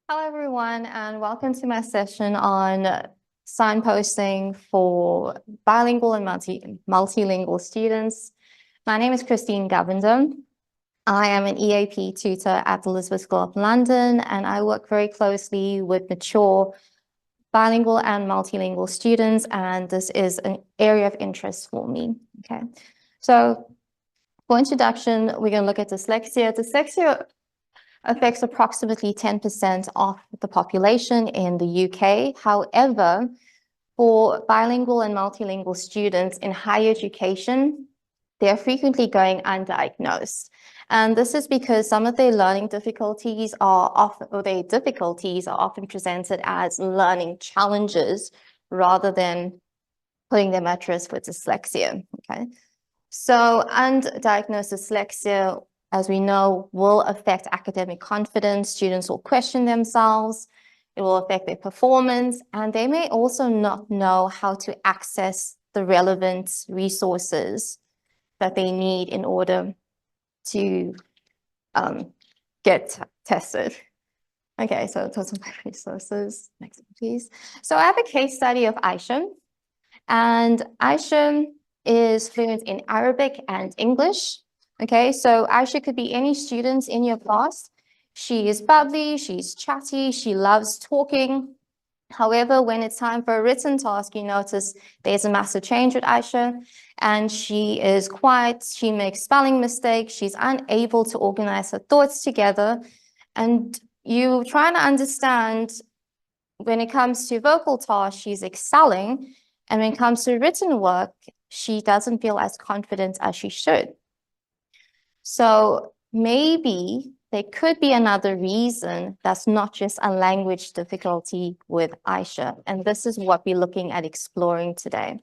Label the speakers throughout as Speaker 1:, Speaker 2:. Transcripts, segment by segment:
Speaker 1: Hello, everyone, and welcome to my session on signposting for bilingual and multilingual students. My name is Christine Govender. I am an EAP tutor at the Elizabeth School of London, and I work very closely with mature bilingual and multilingual students, and this is an area of interest for me. Okay, so for introduction, we're going to look at dyslexia. Dyslexia affects approximately 10% of the population in the UK. However, for bilingual and multilingual students in higher education, they're frequently going undiagnosed. And this is because some of their learning difficulties are often presented as learning challenges rather than putting them at risk for dyslexia. Okay. So undiagnosed dyslexia, as we know, will affect academic confidence. Students will question themselves. It will affect their performance, and they may also not know how to access the relevant resources that they need in order to get tested. Okay, so total resources. Next, please. So I have a case study of Aisha, and Aisha is fluent in Arabic and English. Okay, so Aisha could be any student in your class. She is bubbly, she's chatty, she loves talking. However, when it's time for a written task, you notice there's a massive change with Aisha, and she is quiet, she makes spelling mistakes, she's unable to organize her thoughts together, and you trying to understand when it comes to vocal tasks, she's excelling, and when it comes to written work, she doesn't feel as confident as she should. So maybe there could be another reason that's not just a language difficulty with Aisha. And this is what we're looking at exploring today.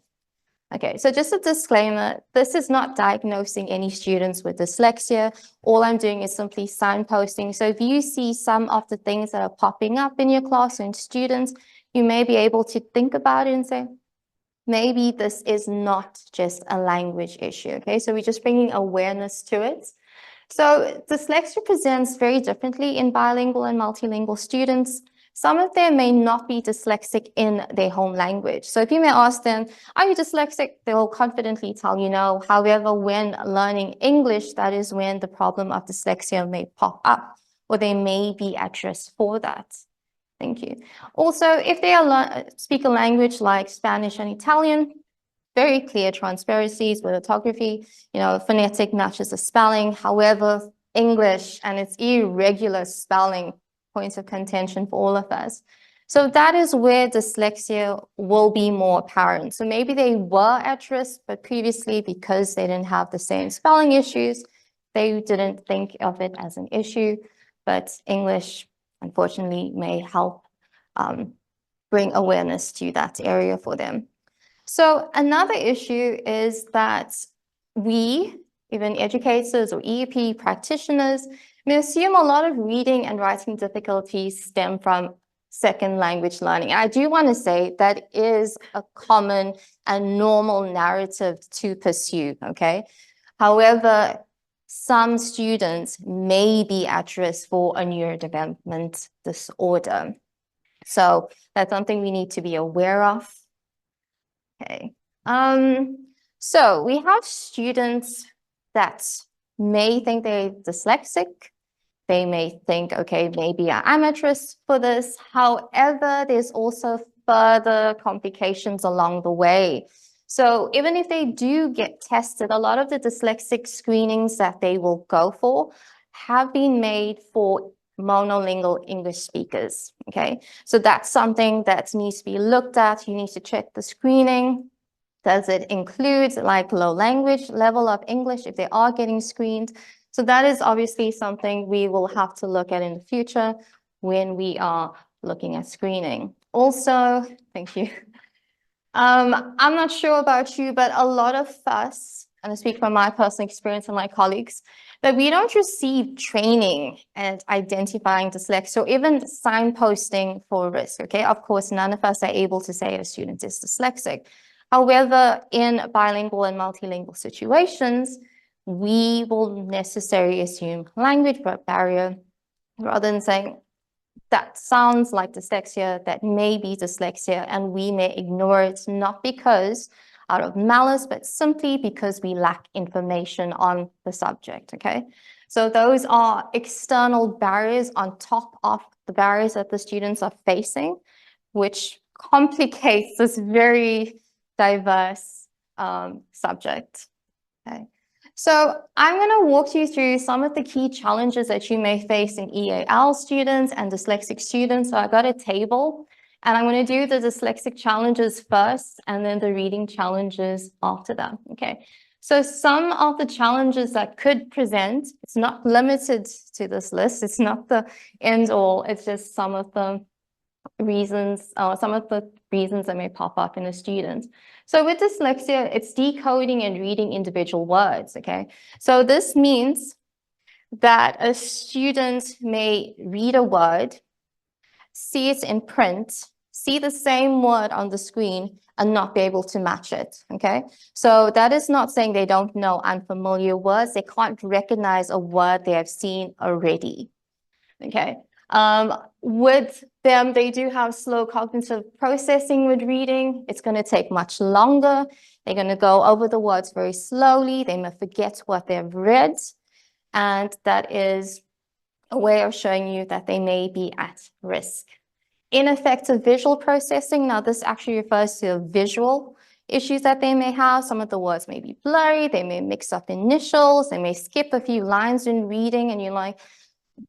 Speaker 1: Okay, so just a disclaimer, this is not diagnosing any students with dyslexia. All I'm doing is simply signposting. So if you see some of the things that are popping up in your class and students, you may be able to think about it and say, maybe this is not just a language issue, okay? So we're just bringing awareness to it. So dyslexia presents very differently in bilingual and multilingual students. Some of them may not be dyslexic in their home language. So if you may ask them, are you dyslexic? They will confidently tell you no. However, when learning English, that is when the problem of dyslexia may pop up, or they may be at risk for that. Thank you. Also, if they speak a language like Spanish and Italian, very clear transparencies with orthography, phonetic matches the spelling. However, English and its irregular spelling, points of contention for all of us. So that is where dyslexia will be more apparent. So maybe they were at risk, but previously, because they didn't have the same spelling issues, they didn't think of it as an issue. But English, unfortunately, may help bring awareness to that area for them. So another issue is that we, even educators or EAP practitioners, may assume a lot of reading and writing difficulties stem from second language learning. I do want to say that is a common and normal narrative to pursue, okay? However, some students may be at risk for a neurodevelopmental disorder. So that's something we need to be aware of. Okay. So we have students that may think they're dyslexic. They may think, okay, maybe I'm at risk for this. However, there's also further complications along the way. So even if they do get tested, a lot of the dyslexic screenings that they will go for have been made for monolingual English speakers, okay? So that's something that needs to be looked at. You need to check the screening. Does it include like low language level of English if they are getting screened? So that is obviously something we will have to look at in the future when we are looking at screening. Also, thank you. I'm not sure about you, but a lot of us, and I speak from my personal experience and my colleagues, that we don't receive training and identifying dyslexia or even signposting for risk, okay? Of course, none of us are able to say a student is dyslexic. However, in bilingual and multilingual situations, we will necessarily assume language barrier rather than saying, that sounds like dyslexia, that may be dyslexia, and we may ignore it, not because out of malice, but simply because we lack information on the subject, okay? So those are external barriers on top of the barriers that the students are facing, which complicates this very diverse subject, okay? So I'm going to walk you through some of the key challenges that you may face in EAL students and dyslexic students. So I got a table, and I'm going to do the dyslexic challenges first and then the reading challenges after that. Okay. So some of the challenges that could present, it's not limited to this list. It's not the end all. It's just some of the reasons that may pop up in a student. So with dyslexia, it's decoding and reading individual words, okay? So this means that a student may read a word, see it in print, see the same word on the screen, and not be able to match it, okay? So that is not saying they don't know unfamiliar words. They can't recognize a word they have seen already, okay? With them, they do have slow cognitive processing with reading. It's going to take much longer. They're going to go over the words very slowly. They may forget what they've read. And that is a way of showing you that they may be at risk. Ineffective visual processing. Now, this actually refers to visual issues that they may have. Some of the words may be blurry. They may mix up initials. They may skip a few lines in reading, and you're like,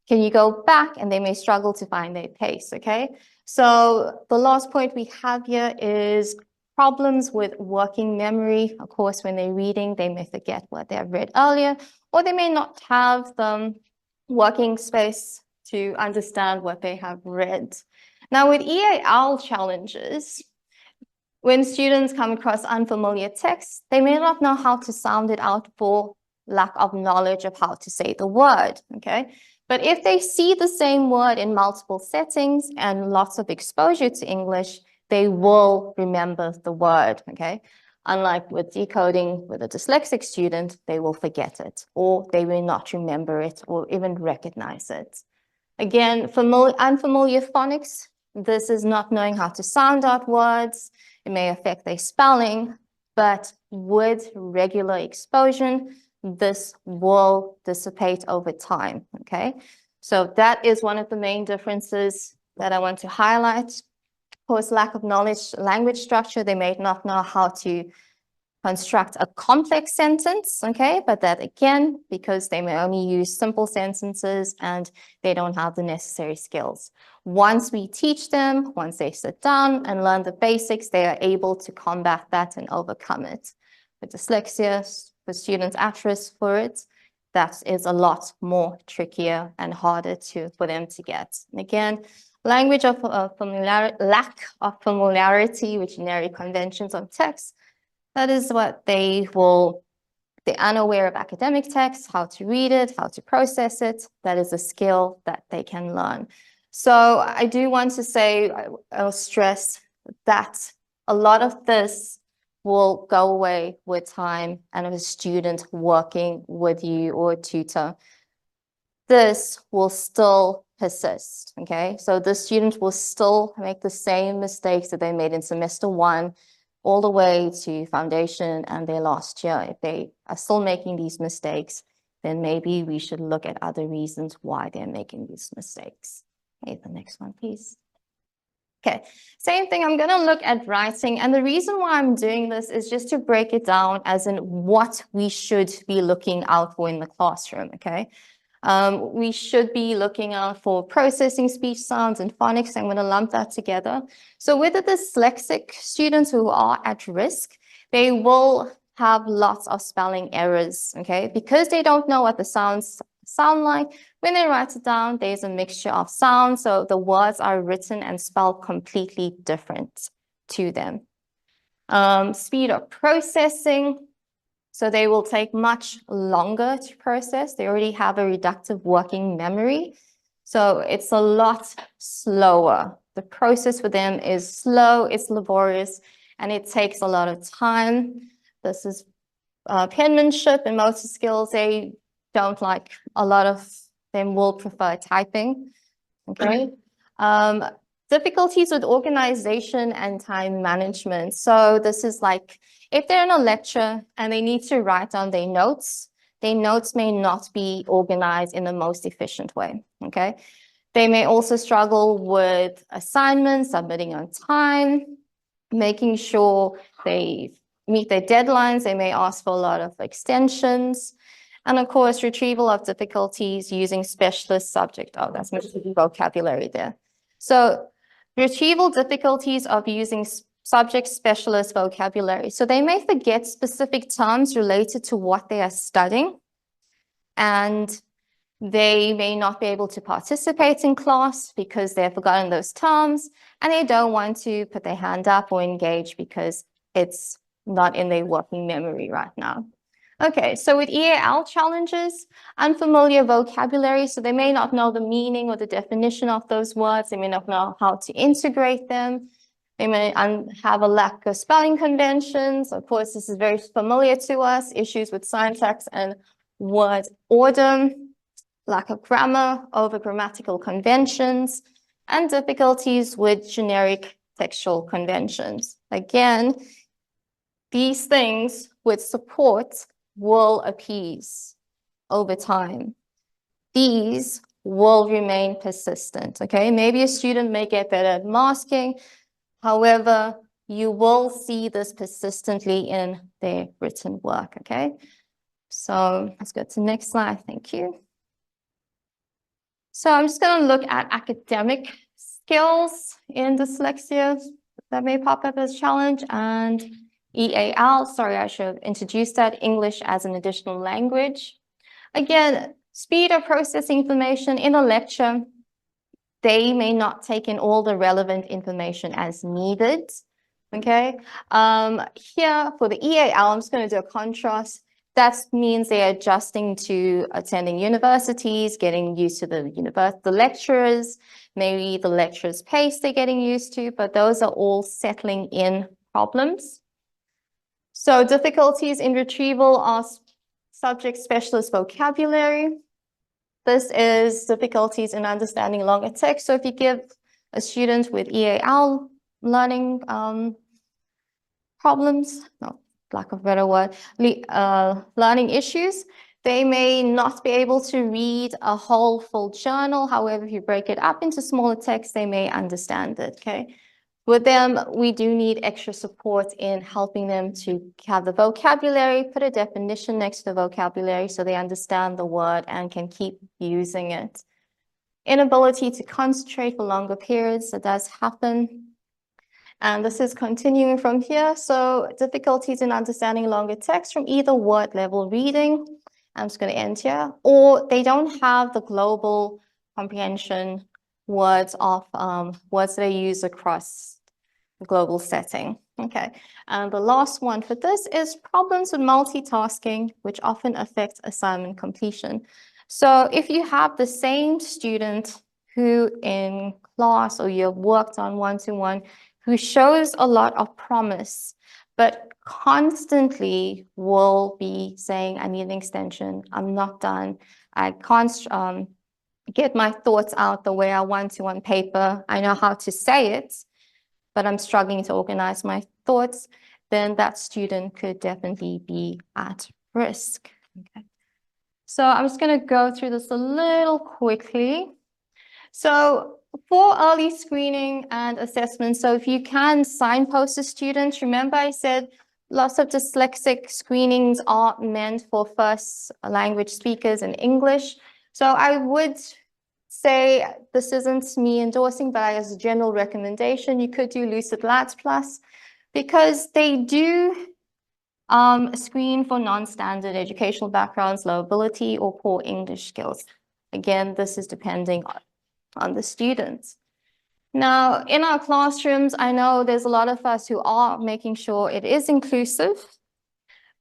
Speaker 1: can you go back? And they may struggle to find their pace, okay? So the last point we have here is problems with working memory. Of course, when they're reading, they may forget what they have read earlier, or they may not have the working space to understand what they have read. Now, with EAL challenges, when students come across unfamiliar text, they may not know how to sound it out for lack of knowledge of how to say the word, okay? But if they see the same word in multiple settings and lots of exposure to English, they will remember the word, okay? Unlike with decoding with a dyslexic student, they will forget it, or they will not remember it or even recognize it. Again, unfamiliar phonics, this is not knowing how to sound out words. It may affect their spelling, but with regular exposure, this will dissipate over time, okay? So that is one of the main differences that I want to highlight. Of course, lack of knowledge, language structure, they may not know how to construct a complex sentence, okay? But that again, because they may only use simple sentences and they don't have the necessary skills. Once we teach them, once they sit down and learn the basics, they are able to combat that and overcome it. With dyslexia, for students at risk for it, that is a lot more trickier and harder for them to get. And again, language of lack of familiarity with generic conventions of text, that is what they're unaware of academic text, how to read it, how to process it. That is a skill that they can learn. So I do want to say, I'll stress that a lot of this will go away with time and a student working with you or a tutor. This will still persist, okay? So the student will still make the same mistakes that they made in semester 1 all the way to foundation and their last year. If they are still making these mistakes, then maybe we should look at other reasons why they're making these mistakes. Okay, the next one, please. Okay, same thing, I'm gonna look at writing, and the reason why I'm doing this is just to break it down as in what we should be looking out for in the classroom, okay? We should be looking out for processing speech sounds and phonics. I'm going to lump that together. So with the dyslexic students who are at risk, they will have lots of spelling errors, okay? Because they don't know what the sounds sound like. When they write it down, there's a mixture of sounds. So the words are written and spelled completely different to them. Speed of processing. So they will take much longer to process. They already have a reductive working memory. So it's a lot slower. The process for them is slow, it's laborious, and it takes a lot of time. This is penmanship and motor skills. They don't like, a lot of them will prefer typing, okay? Difficulties with organization and time management. So this is like if they're in a lecture and they need to write down their notes may not be organized in the most efficient way, okay? They may also struggle with assignments, submitting on time, making sure they meet their deadlines. They may ask for a lot of extensions. And of course, retrieval of difficulties using specialist subject. Oh, that's much vocabulary there. So retrieval difficulties of using subject specialist vocabulary. So they may forget specific terms related to what they are studying, and they may not be able to participate in class because they've forgotten those terms, and they don't want to put their hand up or engage because it's not in their working memory right now. Okay, so with EAL challenges, unfamiliar vocabulary, so they may not know the meaning or the definition of those words. They may not know how to integrate them. They may have a lack of spelling conventions. Of course, this is very familiar to us, issues with syntax and word order, lack of grammar, over grammatical conventions, and difficulties with generic textual conventions. Again, these things with support will appease over time. These will remain persistent, okay? Maybe a student may get better at masking. However, you will see this persistently in their written work, okay? So let's go to the next slide. Thank you. So I'm just going to look at academic skills in dyslexia that may pop up as a challenge, and EAL, sorry, I should have introduced that, English as an additional language. Again, speed of processing information in a lecture, they may not take in all the relevant information as needed, okay? Here for the EAL, I'm just going to do a contrast. That means they're adjusting to attending universities, getting used to the lecturers, maybe the lecturer's pace they're getting used to, but those are all settling in problems. So difficulties in retrieval of subject specialist vocabulary. This is difficulties in understanding longer text. So if you give a student with EAL learning problems, no, lack of a better word, learning issues, they may not be able to read a whole full journal. However, if you break it up into smaller text, they may understand it, okay? With them, we do need extra support in helping them to have the vocabulary, put a definition next to the vocabulary so they understand the word and can keep using it. Inability to concentrate for longer periods, that does happen. And this is continuing from here. So difficulties in understanding longer text from either word level reading, I'm just going to end here, or they don't have the global comprehension words of words that are used across the global setting. Okay, and the last one for this is problems with multitasking, which often affects assignment completion. So if you have the same student who in class or you've worked on one-to-one, who shows a lot of promise, but constantly will be saying, I need an extension, I'm not done, I can't get my thoughts out the way I want to on paper, I know how to say it, but I'm struggling to organize my thoughts, then that student could definitely be at risk. Okay. So I'm just going to go through this a little quickly. So for early screening and assessment, so if you can signpost a student, remember I said lots of dyslexic screenings are meant for first language speakers in English. So I would say, this isn't me endorsing, but as a general recommendation, you could do Lucid Labs Plus because they do screen for non-standard educational backgrounds, low ability, or poor English skills. Again, this is depending on the students. Now, in our classrooms, I know there's a lot of us who are making sure it is inclusive,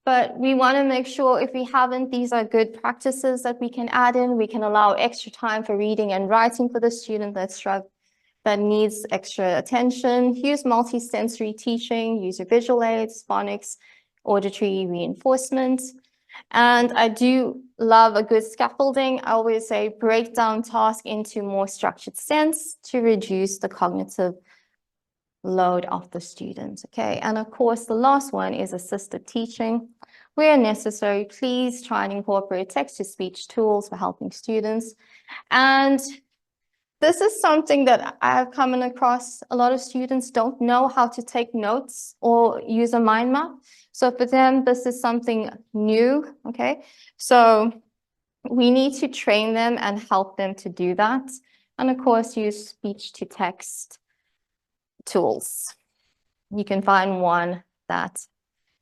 Speaker 1: but we want to make sure if we haven't, these are good practices that we can add in. We can allow extra time for reading and writing for the student that needs extra attention. Use multisensory teaching, use your visual aids, phonics, auditory reinforcement. And I do love a good scaffolding. I always say break down tasks into more structured sense to reduce the cognitive load of the students. Okay, and of course, the last one is assisted teaching. Where necessary, please try and incorporate text-to-speech tools for helping students. And this is something that I've come across. A lot of students don't know how to take notes or use a mind map. So for them, this is something new, okay? So we need to train them and help them to do that. And of course, use speech-to-text tools. You can find one that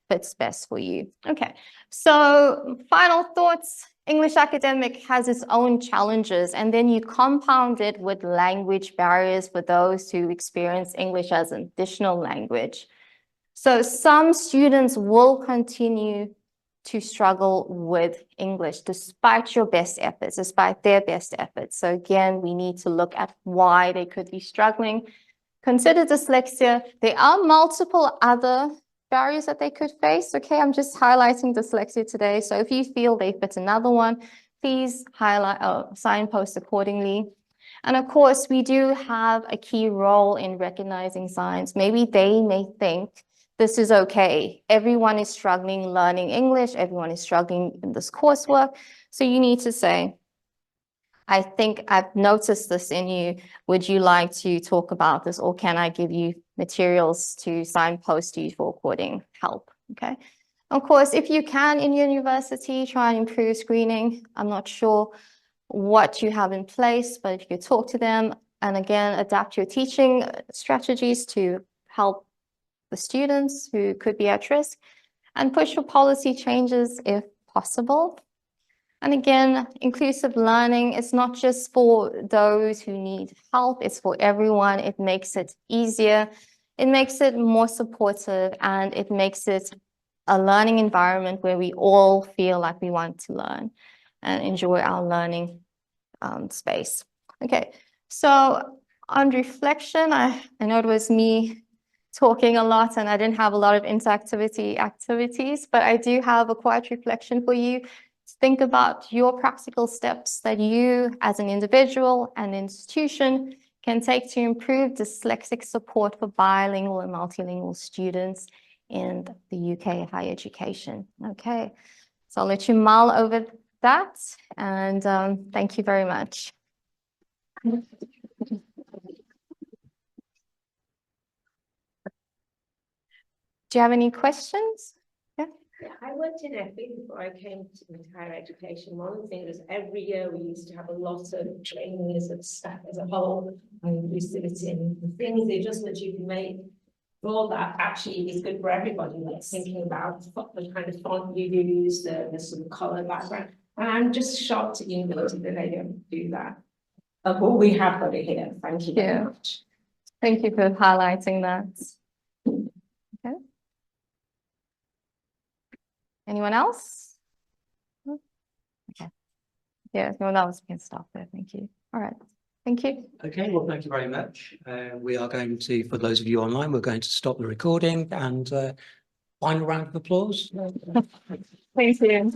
Speaker 1: fits best for you. Okay, so final thoughts. English academic has its own challenges, and then you compound it with language barriers for those who experience English as an additional language. So some students will continue to struggle with English despite your best efforts, despite their best efforts. So again, we need to look at why they could be struggling. Consider dyslexia. There are multiple other barriers that they could face. Okay, I'm just highlighting dyslexia today. So if you feel they fit another one, please highlight or signpost accordingly. And of course, we do have a key role in recognizing signs. Maybe they may think this is okay. Everyone is struggling learning English. Everyone is struggling in this coursework. So you need to say, I think I've noticed this in you. Would you like to talk about this, or can I give you materials to signpost you for recording help? Okay. Of course, if you can in university, try and improve screening. I'm not sure what you have in place, but if you could talk to them and again, adapt your teaching strategies to help the students who could be at risk, and push for policy changes if possible. And again, inclusive learning is not just for those who need help, it's for everyone. It makes it easier, it makes it more supportive, and it makes it a learning environment where we all feel like we want to learn and enjoy our learning space. Okay, so on reflection, I know it was me talking a lot and I didn't have a lot of interactivity activities, but I do have a quiet reflection for you. Think about your practical steps that you as an individual and institution can take to improve dyslexic support for bilingual and multilingual students in the UK higher education. Okay, so I'll let you mull over that, and thank you very much. Do you have any questions?
Speaker 2: Yeah, I worked in FE before I came to higher education. One of the things is every year we used to have a lot of training as a staff as a whole, and we sit in the things, the adjustments you can make. All that actually is good for everybody. Like thinking about the kind of font you use, the sort of colour background. And I'm just shocked at university that they don't do that. Well, we have got it here. Thank you very much.
Speaker 1: Thank you for highlighting that. Okay. Anyone else? Okay. Yeah, no, that was a good stuff there. Thank you. All right. Thank you.
Speaker 3: Okay, well, thank you very much. We are going to, for those of you online, we're going to stop the recording and final round of applause.
Speaker 1: Thank you.